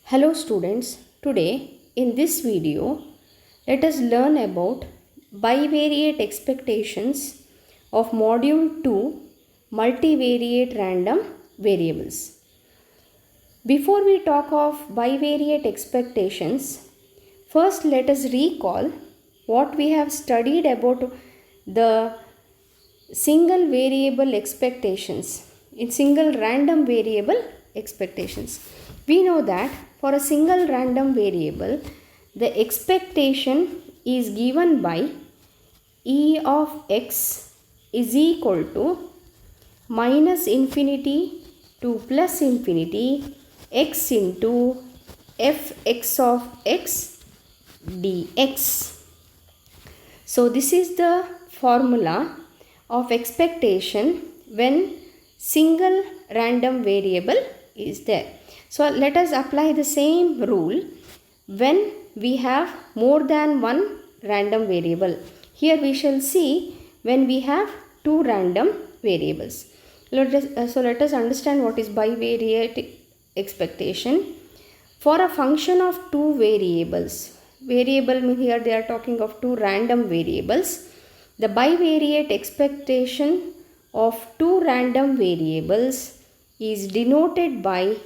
Hello students, today in this video let us learn about bivariate expectations of module 2 multivariate random variables. Before we talk of bivariate expectations, first let us recall what we have studied about the single variable expectations in single random variable expectations. We know that for a single random variable, the expectation is given by e of x is equal to minus infinity to plus infinity x into fx of x dx. So this is the formula of expectation when single random variable is there. So let us apply the same rule when we have more than one random variable. Here we shall see when we have two random variables. So let us understand what is bivariate expectation. For a function of two variables, variable means here they are talking of two random variables. The bivariate expectation of two random variables is denoted by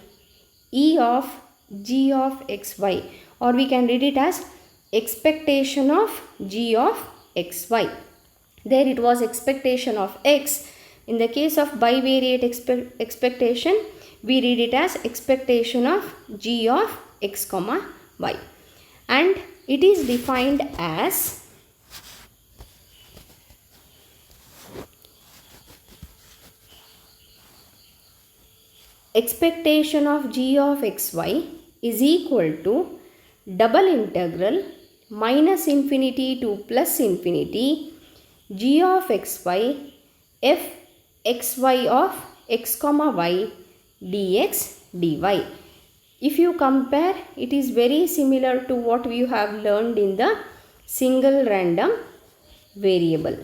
e of g of xy, or we can read it as expectation of g of xy. There it was expectation of x. In the case of bivariate expectation, we read it as expectation of g of x comma y, and it is defined as expectation of g of xy is equal to double integral minus infinity to plus infinity g of xy f xy of x comma y dx dy. If you compare, it is very similar to what we have learned in the single random variable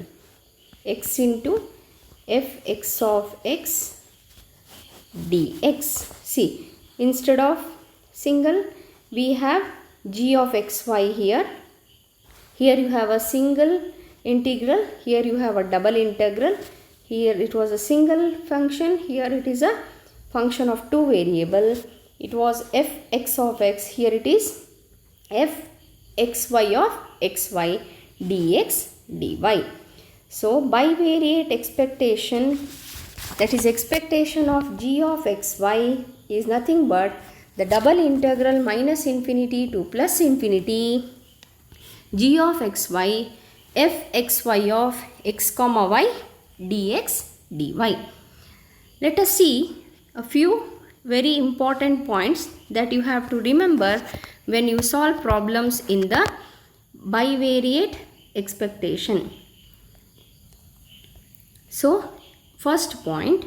x into fx of x dx. See, instead of single we have g of xy here. Here you have a single integral, here you have a double integral. Here it was a single function, here it is a function of two variable. It was fx of x, here it is fxy of xy dx dy. So bivariate expectation, that is expectation of g of xy, is nothing but the double integral minus infinity to plus infinity g of xy fxy of x comma y dx dy. Let us see a few very important points that you have to remember when you solve problems in the bivariate expectation. So first point,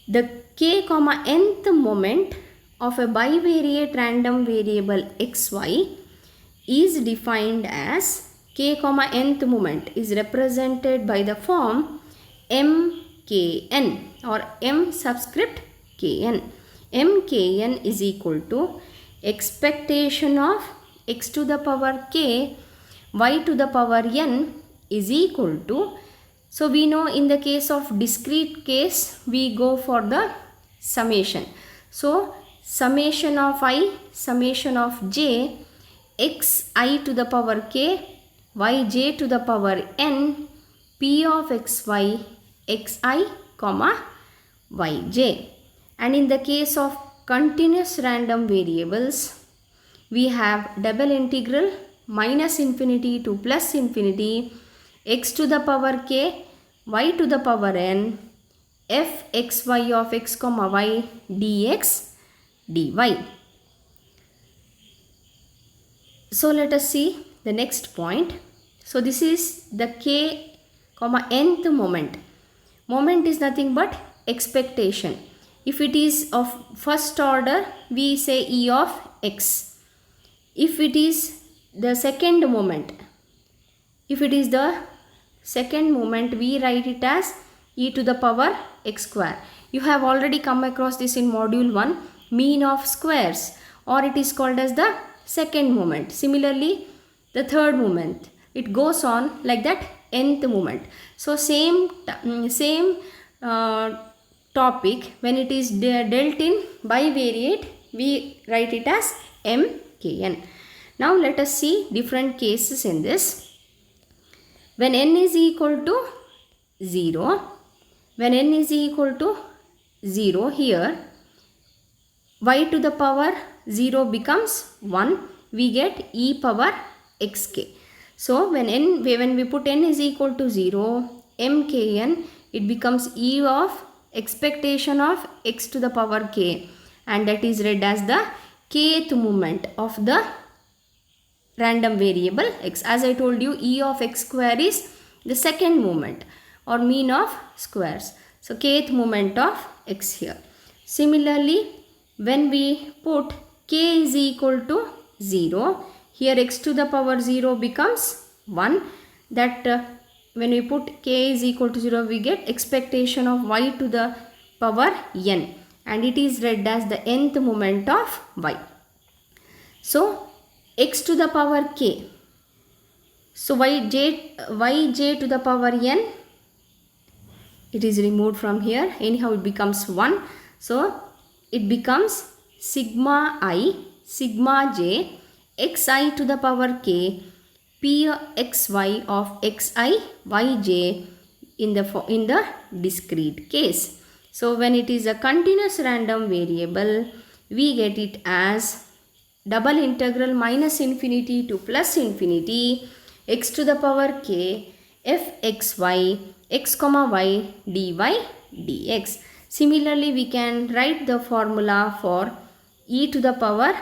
the k comma nth moment of a bivariate random variable xy is defined as k comma nth moment is represented by the form mkn or m subscript kn. mkn is equal to expectation of x to the power k y to the power n is equal to, so we know in the case of discrete case we go for the summation. So summation of I, summation of j, xi to the power k, yj to the power n, p of xy, xi comma yj. And in the case of continuous random variables, we have double integral minus infinity to plus infinity x to the power k, y to the power n, fxy of x comma y dx dy. So let us see the next point. So this is the k comma nth moment. Moment is nothing but expectation. If it is of first order, we say e of x. If it is the second moment, if it is the second moment, we write it as e to the power x square. You have already come across this in module 1, mean of squares or it is called as the second moment. Similarly, the third moment, it goes on like that, nth moment. So same topic, when it is dealt in bivariate, we write it as mkn. Now let us see different cases in this. When n is equal to 0, when n is equal to 0, here y to the power 0 becomes 1, we get e power xk. So when we put n is equal to 0, mkn, it becomes e of expectation of x to the power k, and that is read as the kth moment of the random variable x. As I told you, e of x square is the second moment or mean of squares. So kth moment of x here. Similarly, when we put k is equal to 0, here x to the power 0 becomes 1. That when we put k is equal to 0, we get expectation of y to the power n, and it is read as the nth moment of y. So x to the power k. So yj to the power n, it is removed from here. Anyhow, it becomes 1. So it becomes sigma I, sigma j, xi to the power k, p xy of xi yj in the discrete case. So when it is a continuous random variable, we get it as double integral minus infinity to plus infinity x to the power k f xy x comma y dy dx. Similarly, we can write the formula for e to the power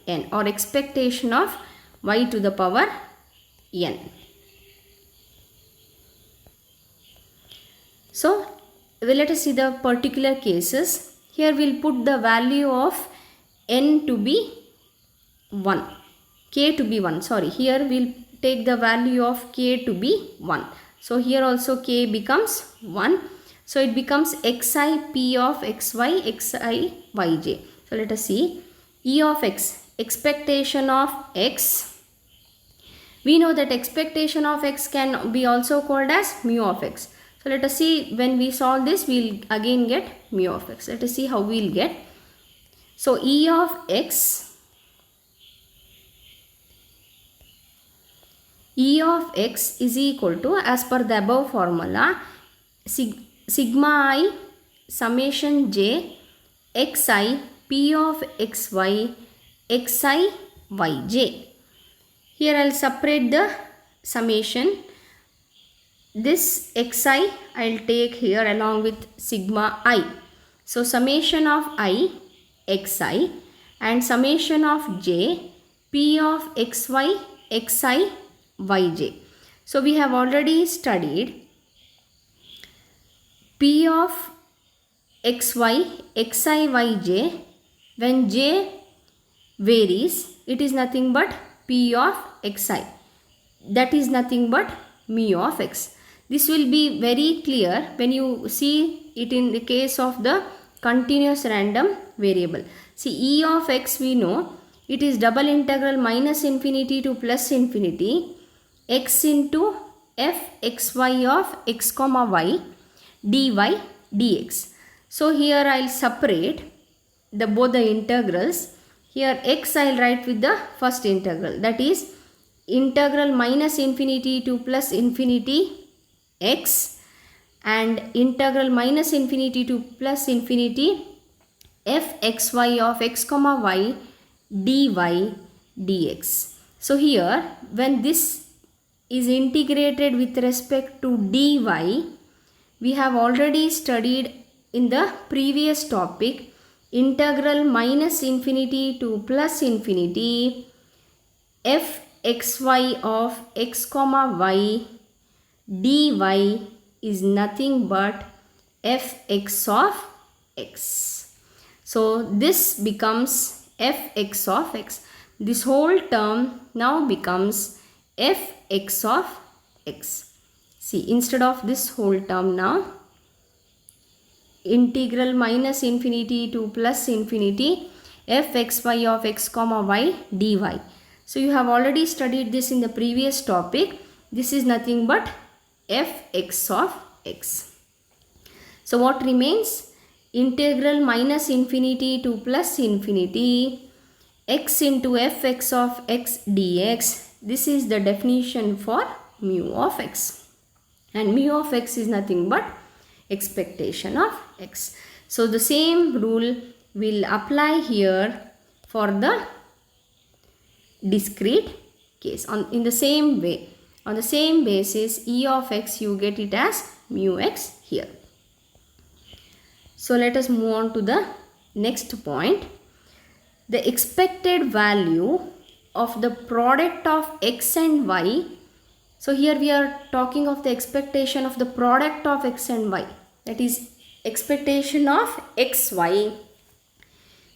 yn, or expectation of y to the power n. So let us see the particular cases. Here we will put the value of n to be 1, k to be 1, sorry, here we will take the value of k to be 1. So here also k becomes 1. So it becomes xi p of xy xi yj. So let us see, e of x, expectation of x. We know that expectation of x can be also called as mu of x. So let us see, when we solve this, we will again get mu of x. Let us see how we will get. So e of x is equal to, as per the above formula, sigma I summation j xi p of xy xi yj. Here I will separate the summation. This xi I will take here along with sigma I. So summation of I xi and summation of j p of xy xi yj. So we have already studied p of xy xi yj. When j varies, it is nothing but p of xi. That is nothing but mu of x. This will be very clear when you see it in the case of the continuous random variable. See, e of x, we know it is double integral minus infinity to plus infinity x into f xy of x comma y dy dx. So here I will separate both the integrals. Here x I will write with the first integral, that is integral minus infinity to plus infinity x, and integral minus infinity to plus infinity f xy of x comma y dy dx. So here, when this is integrated with respect to dy, we have already studied in the previous topic integral minus infinity to plus infinity f xy of x comma y dy is nothing but fx of x. So this becomes fx of x. This whole term now becomes fx of x. See, instead of this whole term now, integral minus infinity to plus infinity fxy of x comma y dy. So you have already studied this in the previous topic. This is nothing but fx of x. So what remains? Integral minus infinity to plus infinity x into fx of x dx. This is the definition for mu of x. And mu of x is nothing but expectation of x. So the same rule will apply here for the discrete case. In the same way, on the same basis, e of x, you get it as mu x here. So let us move on to the next point. The expected value of the product of x and y. So here we are talking of the expectation of the product of x and y. That is expectation of xy.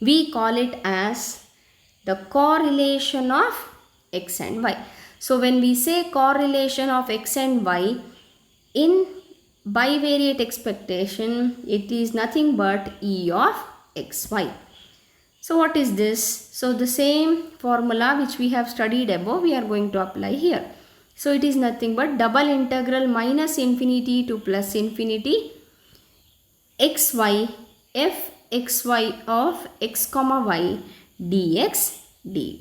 We call it as the correlation of x and y. So when we say correlation of x and y in bivariate expectation, it is nothing but E of xy. So what is this? So the same formula which we have studied above, we are going to apply here. So it is nothing but double integral minus infinity to plus infinity xy fxy of x comma y dx dy.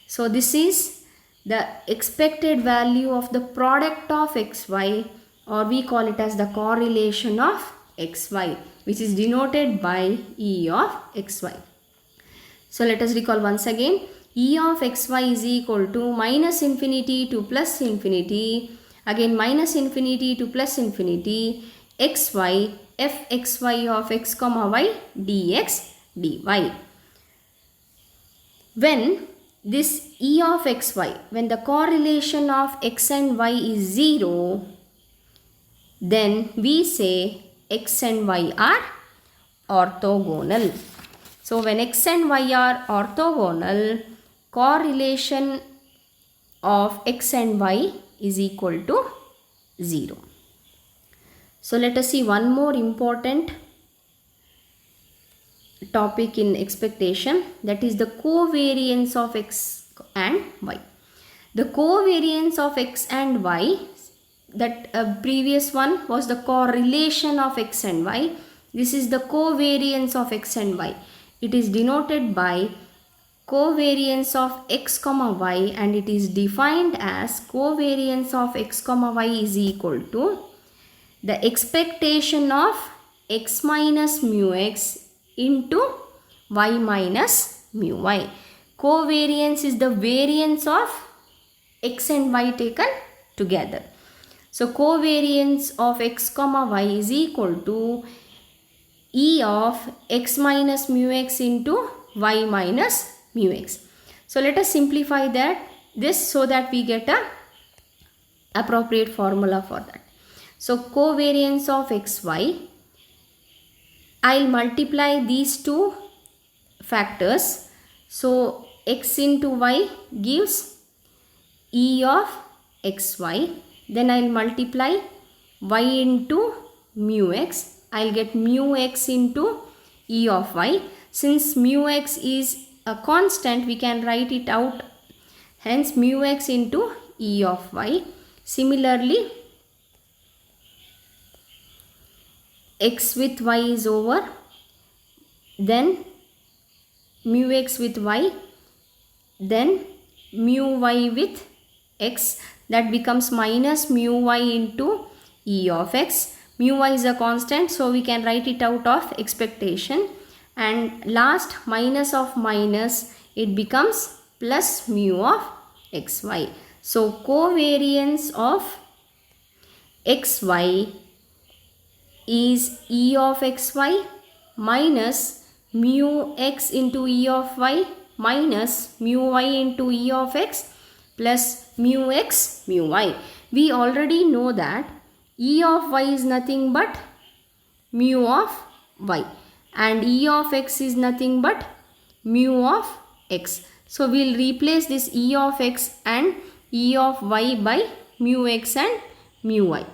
So this is the expected value of the product of xy, or we call it as the correlation of xy, which is denoted by E of xy. So let us recall once again. E of xy is equal to minus infinity to plus infinity, again minus infinity to plus infinity xy fxy of x comma y dx dy. When this E of xy, when the correlation of x and y is 0, then we say x and y are orthogonal. So when x and y are orthogonal, correlation of x and y is equal to 0. So let us see one more important topic in expectation, that is the covariance of x and y. The covariance of x and y, that previous one was the correlation of x and y. This is the covariance of x and y. It is denoted by covariance of x comma y, and it is defined as covariance of x comma y is equal to the expectation of x minus mu x into y minus mu y. Covariance is the variance of x and y taken together. So covariance of x comma y is equal to E of x minus mu x into y minus mu x. So let us simplify this so that we get a appropriate formula for that. So covariance of xy, I'll multiply these two factors. So x into y gives E of xy. Then I'll multiply y into mu x. I'll get mu x into E of y. Since mu x is a constant, we can write it out. Hence mu x into E of y. Similarly, x with y is over. Then mu x with y. Then mu y with x. That becomes minus mu y into E of x. Mu y is a constant, so we can write it out of expectation. And last, minus of minus, it becomes plus mu of xy. So covariance of xy is E of xy minus mu x into E of y minus mu y into E of x plus mu x mu y. We already know that E of y is nothing but mu of y, and E of x is nothing but mu of x. So we'll replace this E of x and E of y by mu x and mu y.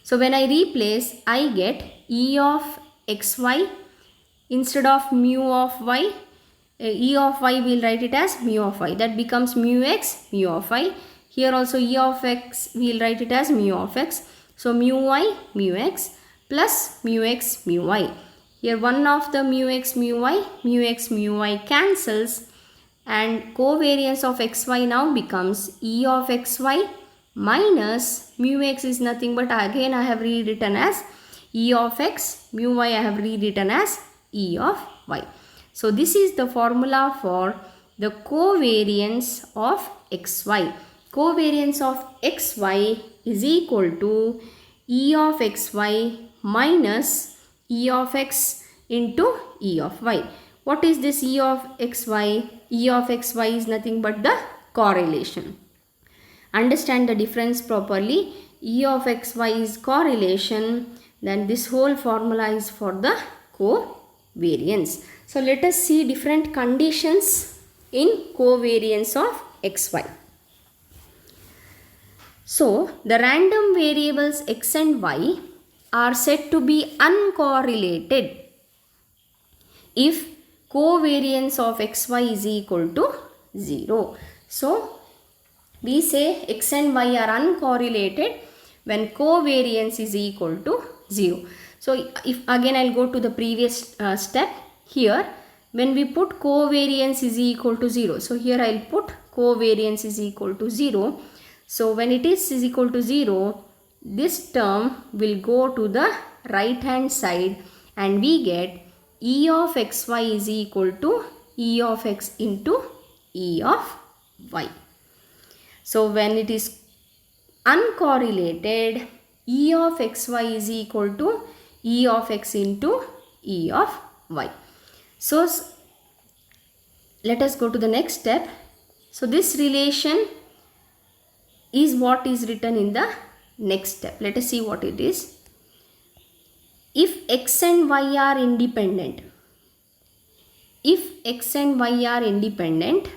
So when I replace, I get E of xy instead of mu of y, e of y we'll write it as mu of y. That becomes mu x, mu of y. Here also e of x we'll write it as mu of x. So mu y, mu x plus mu x, mu y. Here one of the mu x, mu y cancels, and covariance of xy now becomes e of xy minus mu x is nothing but again I have rewritten as e of x, mu y I have rewritten as e of y. So this is the formula for the covariance of xy. Covariance of xy is equal to e of xy minus e of x into e of y. What is this e of xy? E of xy is nothing but the correlation. Understand the difference properly. E of xy is correlation, then this whole formula is for the covariance. So let us see different conditions in covariance of xy. So the random variables x and y are said to be uncorrelated if covariance of xy is equal to 0. So we say x and y are uncorrelated when covariance is equal to 0. So if again I'll go to the previous step. Here when we put covariance is equal to 0. So here I'll put covariance is equal to 0. So when it is equal to 0, this term will go to the right hand side and we get e of xy is equal to e of x into e of y. So when it is uncorrelated, e of xy is equal to e of x into e of y. So let us go to the next step. So this relation is what is written in the next step. Let us see what it is. If x and y are independent, if x and y are independent,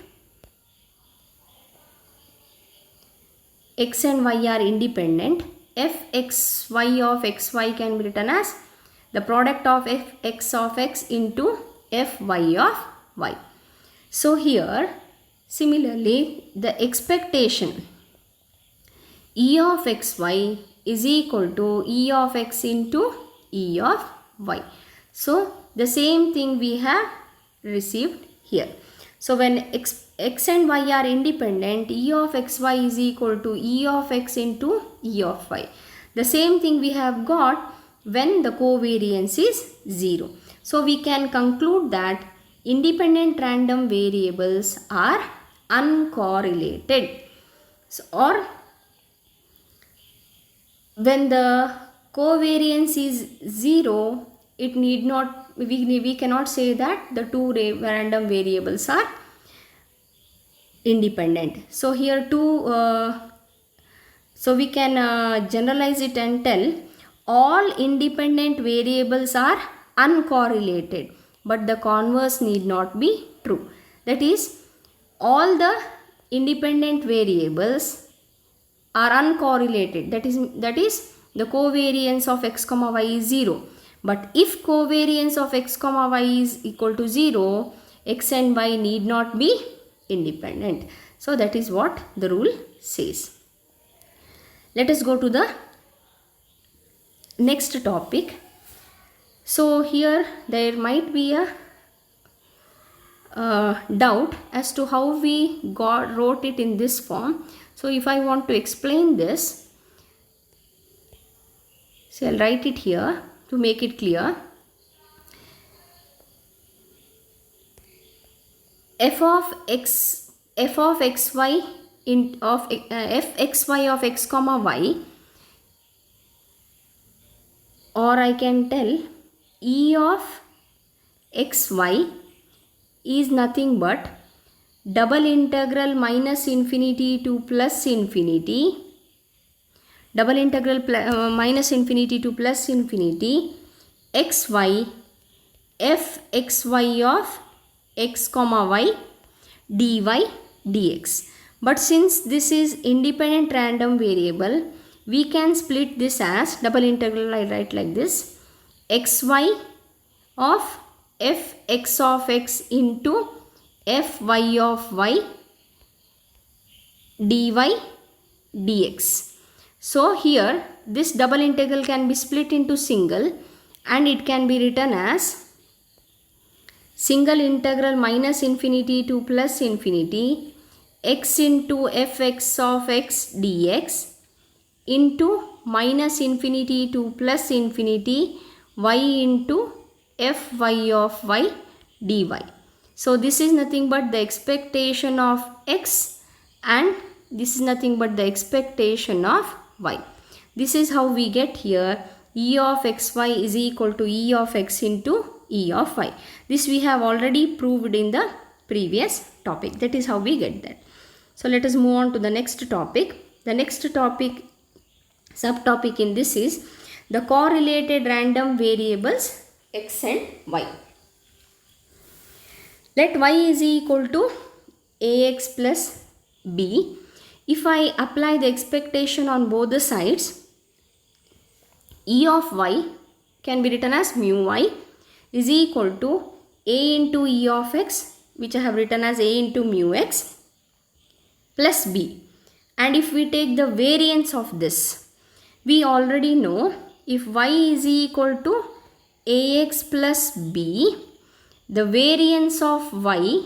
x and y are independent, fxy of xy can be written as the product of fx of x into fy of y. So here similarly the expectation e of xy is equal to e of x into e of y. So the same thing we have received here. So when x and y are independent, e of xy is equal to e of x into e of y. The same thing we have got when the covariance is 0. So we can conclude that independent random variables are uncorrelated. So, or when the covariance is 0, it need not, we cannot say that the two random variables are independent. So here so we can generalize it and tell all independent variables are uncorrelated, but the converse need not be true. That is, all the independent variables are uncorrelated. That is the covariance of x comma y is 0. But if covariance of x comma y is equal to 0, x and y need not be independent. So that is what the rule says. Let us go to the next topic. So here there might be a doubt as to how we wrote it in this form. So if I want to explain this, so I'll write it here to make it clear. F of xy of fxy of x comma y, or I can tell e of xy is nothing but double integral minus infinity to plus infinity, double integral minus infinity to plus infinity xy fxy of x comma y dy dx. But since this is independent random variable, we can split this as double integral. I write like this: xy of fx of x into fy of y dy dx. So here this double integral can be split into single, and it can be written as single integral minus infinity to plus infinity x into fx of x dx into minus infinity to plus infinity y into fy of y dy. So this is nothing but the expectation of x, and this is nothing but the expectation of y. This is how we get here e of xy is equal to e of x into e of y. This we have already proved in the previous topic. That is how we get that. So let us move on to the next topic. The next topic, subtopic in this is the correlated random variables x and y. Let y is equal to ax plus b. If I apply the expectation on both the sides, e of y can be written as mu y is equal to a into e of x, which I have written as a into mu x, plus b. And if we take the variance of this, we already know if y is equal to ax plus b, the variance of y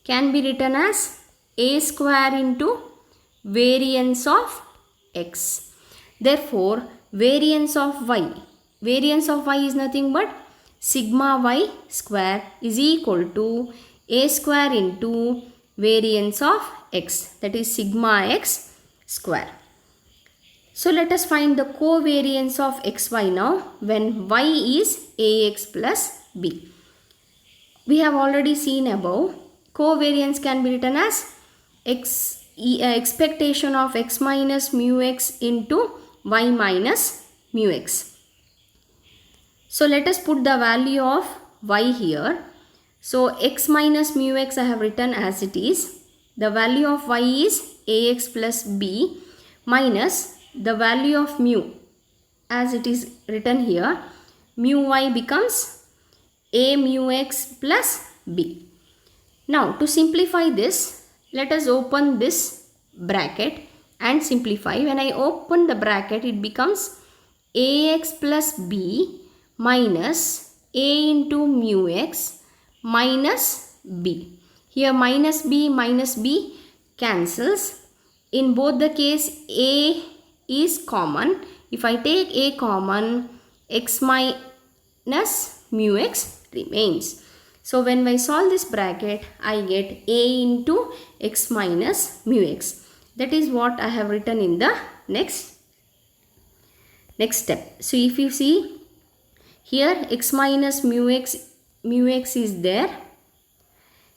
can be written as a square into variance of x. Therefore, variance of y is nothing but sigma y square is equal to a square into variance of x, that is sigma x square. So let us find the covariance of xy now when y is ax plus b. We have already seen above, covariance can be written as expectation of x minus mu x into y minus mu x. So let us put the value of y here. So x minus mu x I have written as it is. The value of y is ax plus b minus the value of mu as it is written here. Mu y becomes a mu x plus b. Now to simplify this, let us open this bracket and simplify. When I open the bracket, it becomes ax plus b minus a into mu x minus b. Here minus b cancels. In both the case, a is common. If I take a common, x minus mu x remains. So when I solve this bracket, I get a into x minus mu x. That is what I have written in the next step. So if you see here, x minus mu x is there.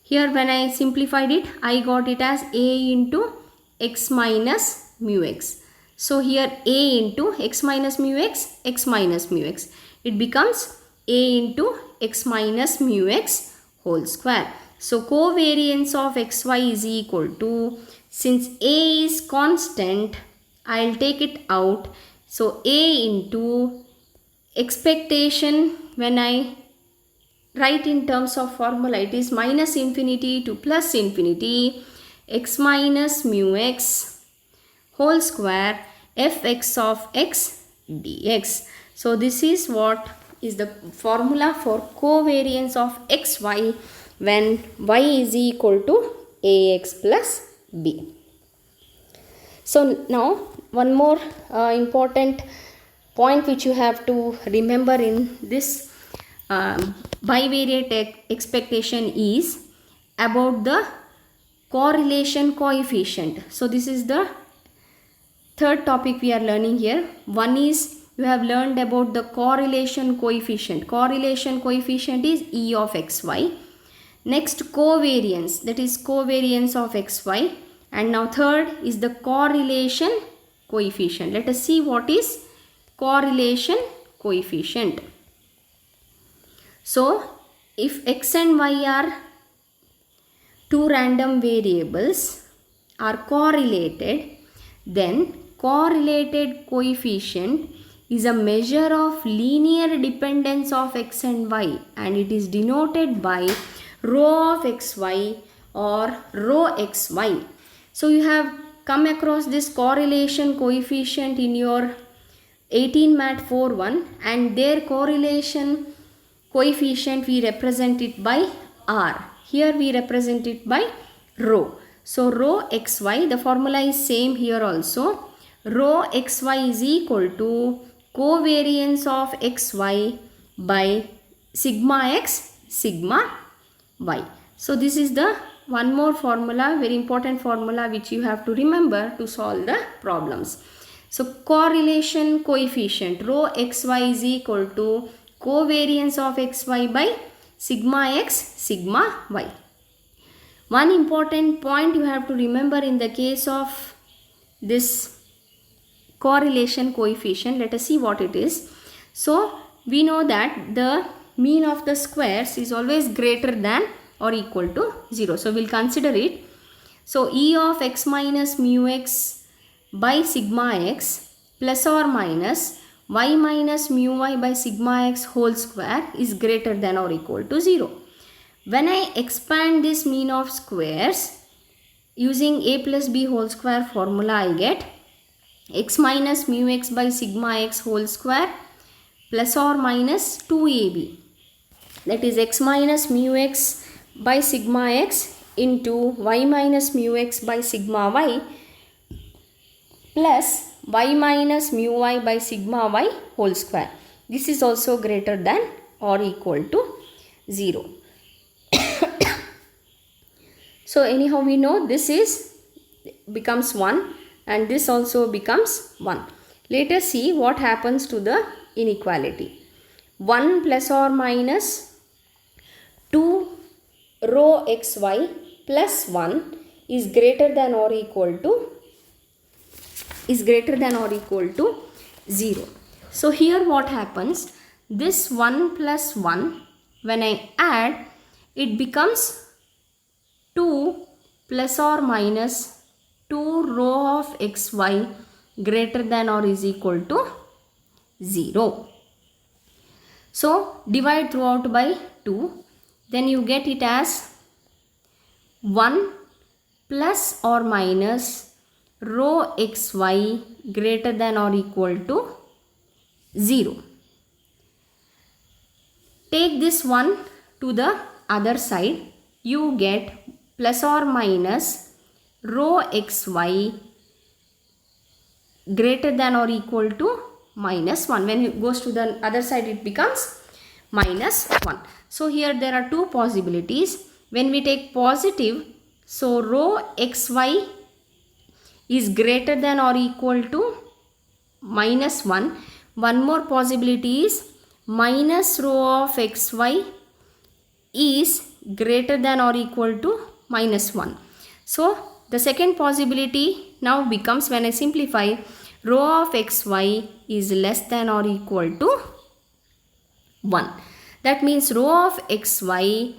Here when I simplified it, I got it as a into x minus mu x. So here a into x minus mu x, x minus mu x. It becomes a into x minus mu x whole square. So covariance of xy is equal to, since a is constant, I will take it out. So a into expectation, when I write in terms of formula, it is minus infinity to plus infinity x minus mu x whole square fx of x dx. So this is what is the formula for covariance of xy when y is equal to ax plus b. So now one more important point which you have to remember in this bivariate expectation is about the correlation coefficient. So this is the third topic we are learning here. One is you have learned about the correlation coefficient. Correlation coefficient is E of xy. Next, covariance, that is covariance of xy. And now third is the correlation coefficient. Let us see what is correlation coefficient. So if x and y are two random variables are correlated, then correlated coefficient is a measure of linear dependence of x and y, and it is denoted by rho of xy or rho xy. So you have come across this correlation coefficient in your 18 Mat 4.1, and their correlation coefficient we represent it by r. Here we represent it by rho. So rho xy, the formula is same here also. Rho xy is equal to covariance of xy by sigma x sigma y. So this is the one more formula, very important formula which you have to remember to solve the problems. So correlation coefficient rho xy is equal to covariance of xy by sigma x sigma y. One important point you have to remember in the case of this correlation coefficient, let us see what it is. So we know that the mean of the squares is always greater than or equal to 0. So we'll consider it. So E of x minus mu x by sigma x plus or minus y minus mu y by sigma x whole square is greater than or equal to 0. When I expand this mean of squares using a plus b whole square formula, I get x minus mu x by sigma x whole square plus or minus 2ab. That is x minus mu x by sigma x into y minus mu x by sigma y plus y minus mu y by sigma y whole square. This is also greater than or equal to 0. So anyhow we know this is becomes 1 and this also becomes 1. Let us see what happens to the inequality. 1 plus or minus 2 rho xy plus 1 is greater than or equal to 0. So here what happens, this 1 plus 1 when I add, it becomes 2 plus or minus 2 rho of xy greater than or is equal to 0. So divide throughout by 2, then you get it as 1 plus or minus rho xy greater than or equal to 0. Take this 1 to the other side, you get plus or minus rho xy greater than or equal to minus 1. When it goes to the other side, it becomes minus 1. So here there are two possibilities. When we take positive, so rho xy is greater than or equal to minus 1. One more possibility is minus rho of xy is greater than or equal to minus 1. So the second possibility now becomes, when I simplify, rho of xy is less than or equal to 1. That means rho of xy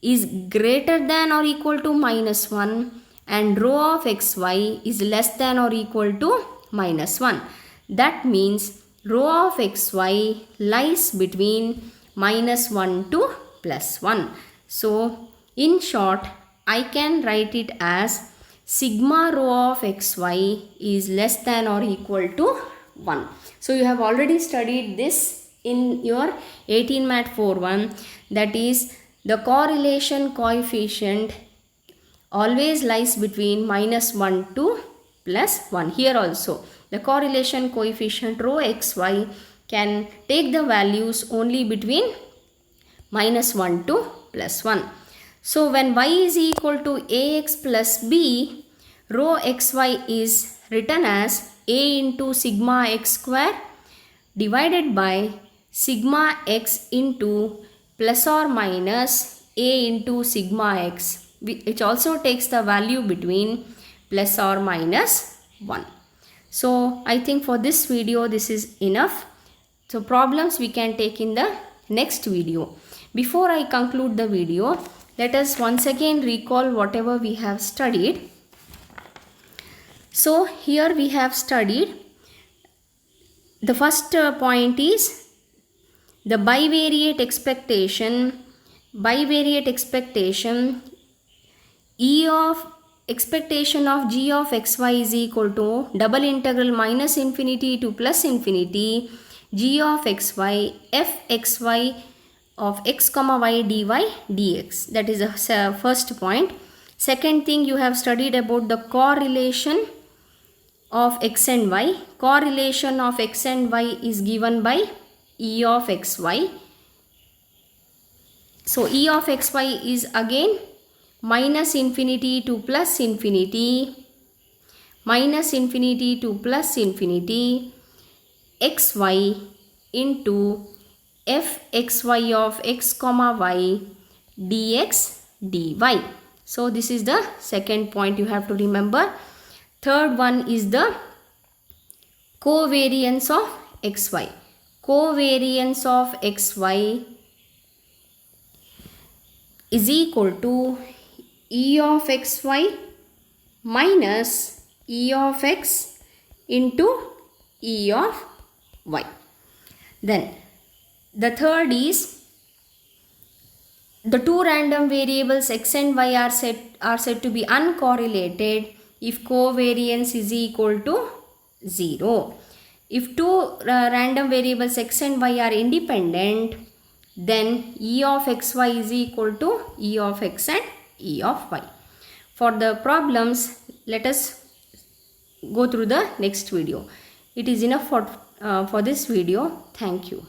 is greater than or equal to minus 1 and rho of xy is less than or equal to minus 1. That means rho of xy lies between minus 1 to plus 1. So in short, I can write it as sigma rho of xy is less than or equal to 1. So you have already studied this in your 18 Mat 4.1, that is the correlation coefficient always lies between minus 1 to plus 1. Here also the correlation coefficient rho xy can take the values only between minus 1 to plus 1. So when y is equal to ax plus b, rho xy is written as a into sigma x square divided by sigma x into plus or minus a into sigma x, which also takes the value between plus or minus 1. So I think for this video this is enough. So problems we can take in the next video. Before I conclude the video, let us once again recall whatever we have studied. So here we have studied, the first point is the bivariate expectation. Bivariate expectation, E of expectation of g of xy is equal to double integral minus infinity to plus infinity g of xy f xy of x comma y dy dx. That is the first point. Second thing, you have studied about the correlation of x and y. Correlation of x and y is given by E of xy. So E of xy is again minus infinity to plus infinity, minus infinity to plus infinity, xy into f xy of x comma y dx dy. So this is the second point you have to remember. Third one is the covariance of xy. Covariance of xy is equal to E of xy minus E of x into E of y. Then the third is the two random variables x and y are said to be uncorrelated if covariance is equal to 0. If two random variables x and y are independent, then E of xy is equal to E of x and E of y. For the problems, let us go through the next video. It is enough for this video. Thank you.